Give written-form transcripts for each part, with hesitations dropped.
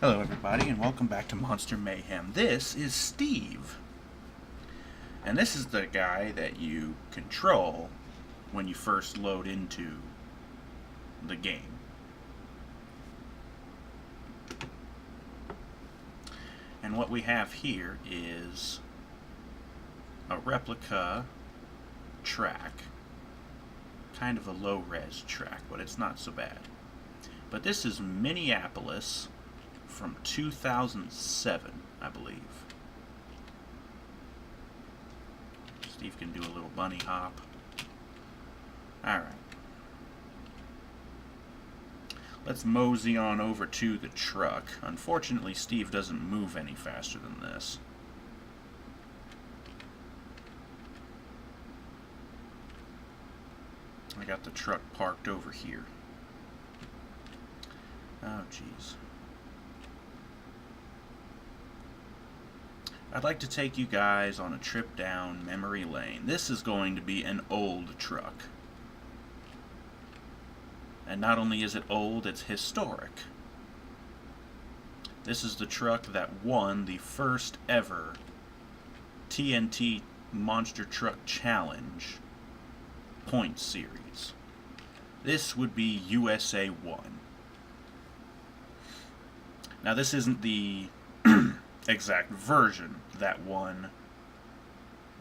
Hello everybody and welcome back to Monster Mayhem. This is Steve. And this is the guy that you control when you first load into the game. And what we have here is a replica track. Kind of a low-res track, but it's not so bad. But this is Minneapolis from 2007, I believe. Steve can do a little bunny hop. Alright. Let's mosey on over to the truck. Unfortunately, Steve doesn't move any faster than this. I got the truck parked over here. Oh, jeez. I'd like to take you guys on a trip down memory lane. This is going to be an old truck. And not only is it old, it's historic. This is the truck that won the first ever TNT Monster Truck Challenge point series. This would be USA-1. Now this isn't the exact version that won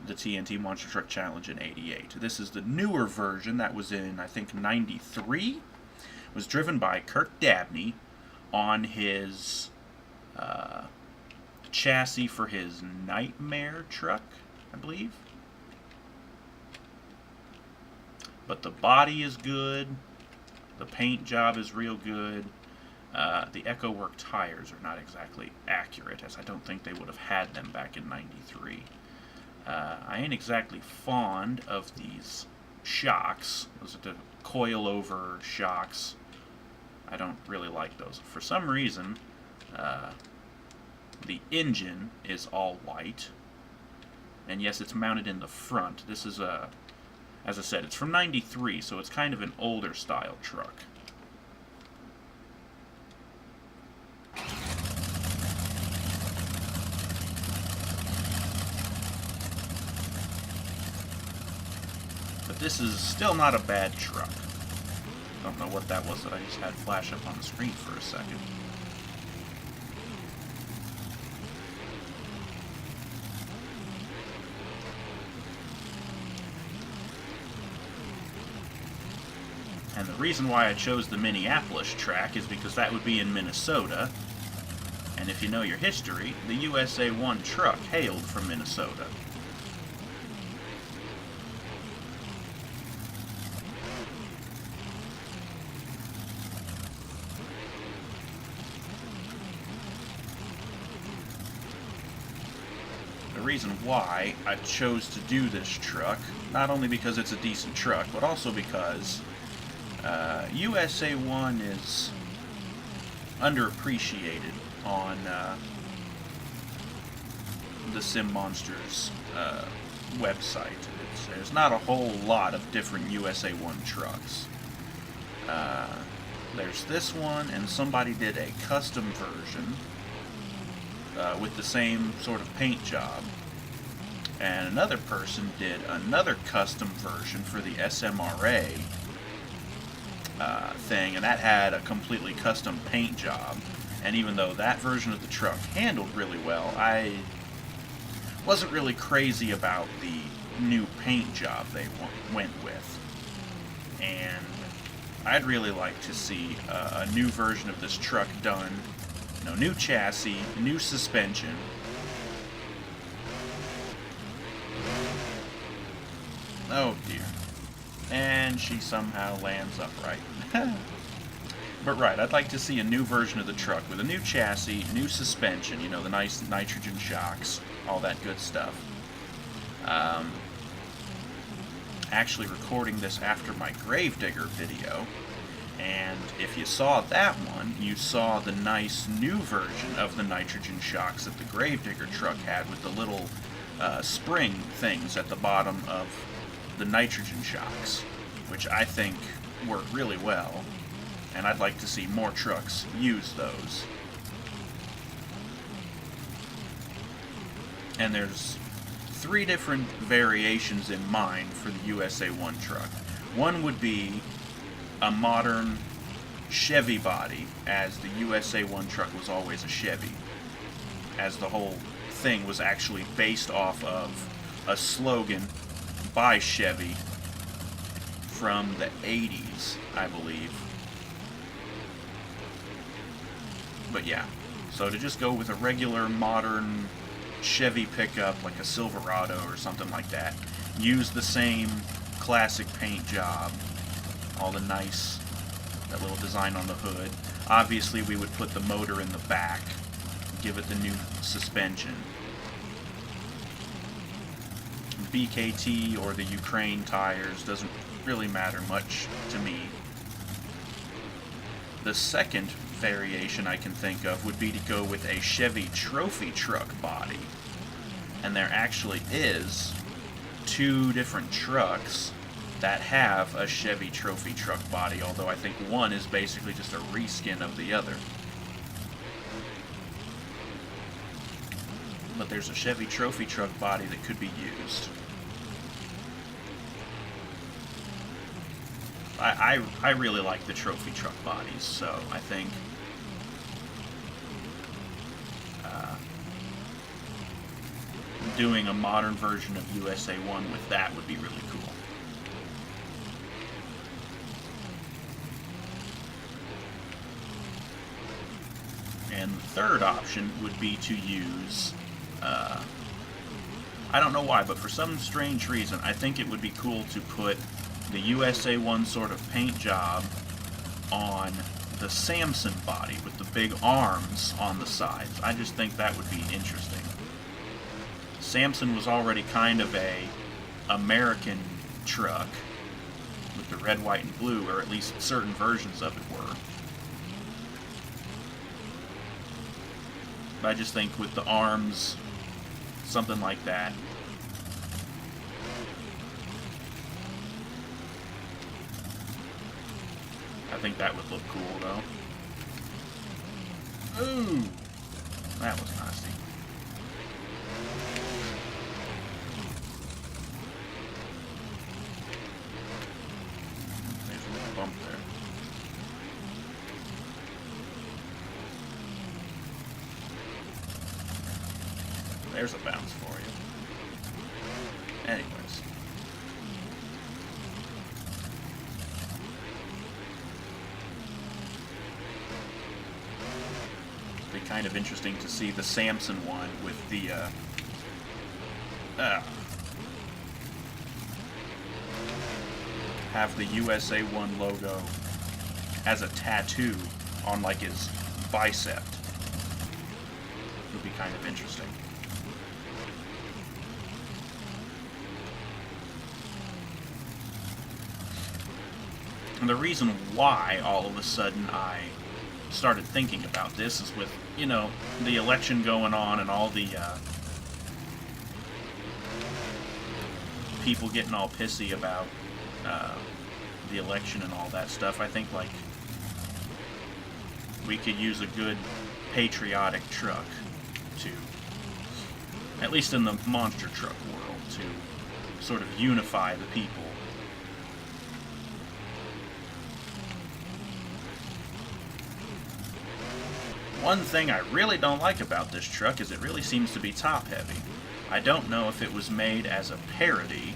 the TNT Monster Truck Challenge in '88. This is the newer version that was in, I think, '93. It was driven by Kirk Dabney on his chassis for his Nightmare truck, I believe. But the body is good. The paint job is real good. The Echo Work tires are not exactly accurate, as I don't think they would have had them back in '93. I ain't exactly fond of these shocks. Those are the coil-over shocks. I don't really like those. For some reason, the engine is all white. And yes, it's mounted in the front. This is as I said, it's from '93, so it's kind of an older style truck. But this is still not a bad truck. Don't know what that was that I just had flash up on the screen for a second. And the reason why I chose the Minneapolis track is because that would be in Minnesota. And if you know your history, the USA-1 truck hailed from Minnesota. The reason why I chose to do this truck, not only because it's a decent truck, but also because USA-1 is underappreciated on the Sim Monsters website. There's not a whole lot of different USA-1 trucks. There's this one, and somebody did a custom version with the same sort of paint job. And another person did another custom version for the SMRA thing, and that had a completely custom paint job. And even though that version of the truck handled really well, I wasn't really crazy about the new paint job they went with. And I'd really like to see a new version of this truck done. You know, new chassis, new suspension. Oh dear. And she somehow lands upright. But right, I'd like to see a new version of the truck with a new chassis, new suspension, you know, the nice nitrogen shocks, all that good stuff. Actually recording this after my Gravedigger video, and if you saw that one, you saw the nice new version of the nitrogen shocks that the Gravedigger truck had with the little spring things at the bottom of the nitrogen shocks, which I think work really well, and I'd like to see more trucks use those. and there's 3 different variations in mind for the USA-1 truck. One would be a modern Chevy body, as the USA-1 truck was always a Chevy, as the whole thing was actually based off of a slogan by Chevy from the 80s, I believe. But yeah, so to just go with a regular modern Chevy pickup like a Silverado or something like that, use the same classic paint job, all the nice, that little design on the hood. Obviously we would put the motor in the back, give it the new suspension. BKT or the Ukraine tires doesn't really matter much to me. The second variation I can think of would be to go with a Chevy trophy truck body. And there actually is 2 different trucks that have a Chevy trophy truck body, although I think one is basically just a reskin of the other. But there's a Chevy trophy truck body that could be used. I really like the trophy truck bodies, so I think doing a modern version of USA-1 with that would be really cool. And the third option would be to use, I don't know why, but for some strange reason, I think it would be cool to put the USA-1 sort of paint job on the Samson body with the big arms on the sides. I just think that would be interesting. Samson was already kind of a American truck with the red, white, and blue, or at least certain versions of it were. But I just think with the arms, something like that. I think that would look cool, though. Ooh! That was nasty. There's a little bump there. There's a bounce for you. Anyways. It'd be kind of interesting to see the Samson one with the, have the USA-1 logo as a tattoo on, like, his bicep. It would be kind of interesting. And the reason why all of a sudden I started thinking about this is with, you know, the election going on and all the people getting all pissy about the election and all that stuff. I think, like, we could use a good patriotic truck to, at least in the monster truck world, to sort of unify the people. One thing I really don't like about this truck is it really seems to be top-heavy. I don't know if it was made as a parody,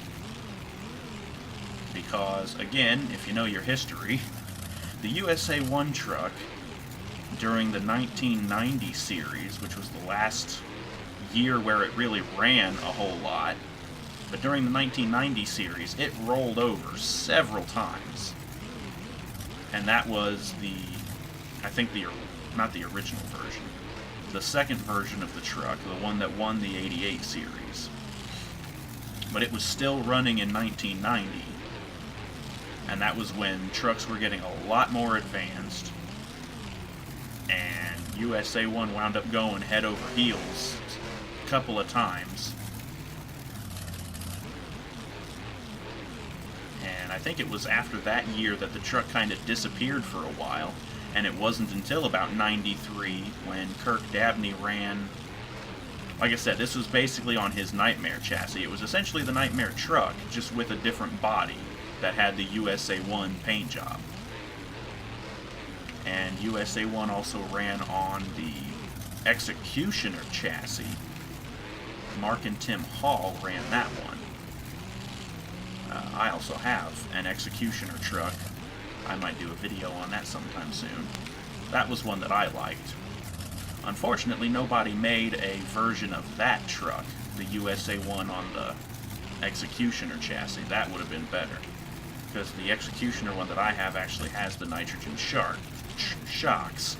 because, again, if you know your history, the USA-1 truck, during the 1990 series, which was the last year where it really ran a whole lot, but during the 1990 series, it rolled over several times. And that was I think not the original version, the second version of the truck, the one that won the 88 series. But it was still running in 1990, and that was when trucks were getting a lot more advanced, and USA-1 wound up going head over heels a couple of times. And I think it was after that year that the truck kind of disappeared for a while. And it wasn't until about 93 when Dabney ran Like I said, this was basically on his Nightmare chassis. It was essentially the Nightmare truck, just with a different body that had the USA-1 paint job. And USA-1 also ran on the Executioner chassis. Mark and Tim Hall ran that one. I also have an Executioner truck. I might do a video on that sometime soon. That was one that I liked. Unfortunately, nobody made a version of that truck, the USA-1 on the Executioner chassis. That would have been better, because the Executioner one that I have actually has the nitrogen shocks,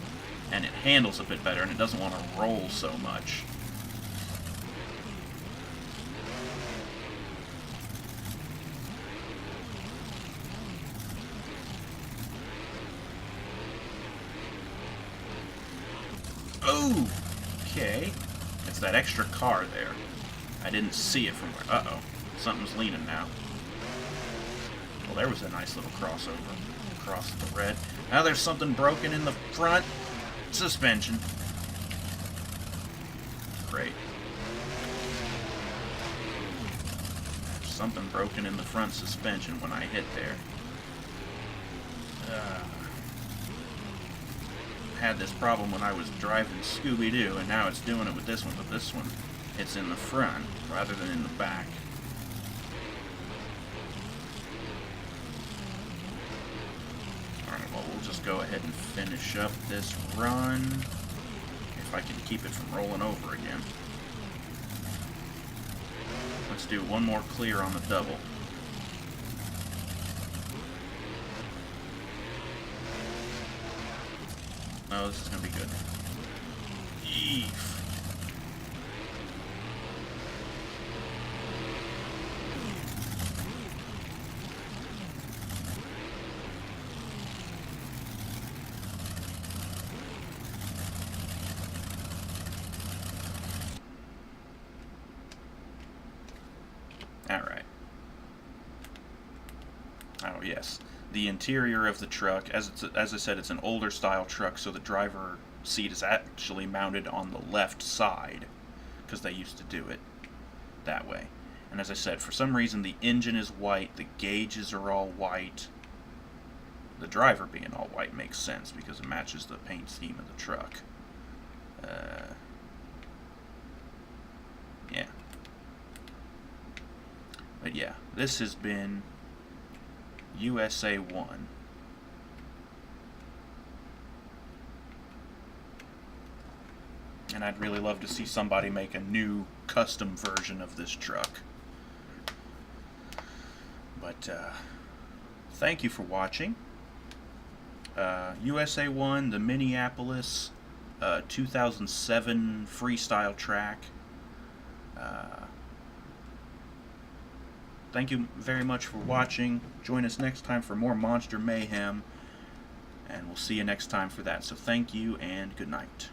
and it handles a bit better, and it doesn't want to roll so much. Oh, okay. It's that extra car there. I didn't see it from where... Uh-oh. Something's leaning now. Well, there was a nice little crossover across the red. Now there's something broken in the front suspension. Great. There's something broken in the front suspension when I hit there. Had this problem when I was driving Scooby-Doo, and now it's doing it with this one, but this one, it's in the front rather than in the back. Alright, well, we'll just go ahead and finish up this run, if I can keep it from rolling over again. Let's do one more clear on the double. Oh, this is going to be good. Eef. Alright. Oh, yes. The interior of the truck, as I said, it's an older style truck, so the driver seat is actually mounted on the left side, because they used to do it that way. And as I said, for some reason the engine is white, the gauges are all white. The driver being all white makes sense, because it matches the paint scheme of the truck. Yeah. But yeah, this has been USA-1. And I'd really love to see somebody make a new custom version of this truck. But thank you for watching. USA-1, the Minneapolis 2007 freestyle track. Thank you very much for watching. Join us next time for more Monster Mayhem, and we'll see you next time for that. So thank you and good night.